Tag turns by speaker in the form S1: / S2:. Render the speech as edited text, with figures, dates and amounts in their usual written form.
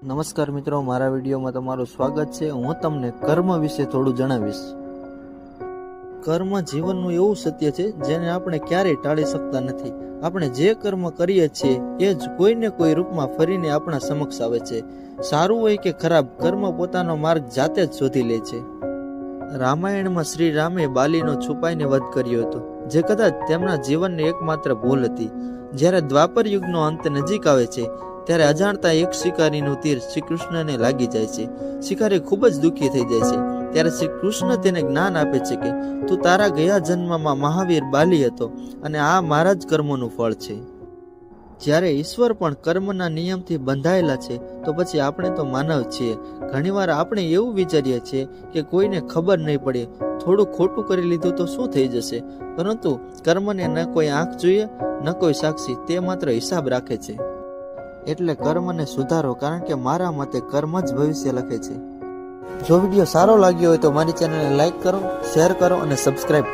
S1: નમસ્કાર મિત્રો, મારા વિડીયોમાં તમારું સ્વાગત છે। હું તમને કર્મ વિશે થોડું જણાવીશ। કર્મ જીવનનું એવું સત્ય છે જેને આપણે ક્યારેય ટાળી શકતા નથી। આપણે જે કર્મ કરીએ છીએ એ જ કોઈને કોઈ રૂપમાં ફરીને આપણા સમક્ષ આવે છે। સારું હોય કે ખરાબ, કર્મ પોતાનો માર્ગ જાતે જ શોધી લે છે। રામાયણમાં શ્રી રામે બાલીનો છુપાઈને વધ કર્યો હતો, જે કદાચ તેમના જીવનની એકમાત્ર ભૂલ હતી। જ્યારે દ્વાપર યુગનો અંત નજીક આવે છે ત્યારે અજાણતા એક શિકારીનું તીર શ્રી કૃષ્ણને લાગી જાય છે। શિકારી ખૂબ જ દુઃખી થઈ જાય છે। ત્યારે શ્રી કૃષ્ણ તેને જ્ઞાન આપે છે કે તું તારા ગયા જન્મમાં મહાવીર બાલી હતો અને આ મારા જ કર્મોનું ફળ છે। જ્યારે ઈશ્વર પણ કર્મના નિયમથી બંધાયેલા છે તો પછી આપણે તો માનવ છીએ। ઘણીવાર આપણે એવું વિચારીએ છીએ કે કોઈને ખબર નહીં પડે, થોડું ખોટું કરી લીધું તો શું થઈ જશે, પરંતુ કર્મને ન કોઈ આંખ જોઈએ ન કોઈ સાક્ષી, તે માત્ર હિસાબ રાખે છે। એટલે કર્મને સુધારો, કારણ કે મારા મતે કર્મ જ ભવિષ્ય લખે છે। જો વિડીયો સારો લાગ્યો હોય તો મારી ચેનલને લાઈક કરો, શેર કરો અને સબસ્ક્રાઈબ કરો।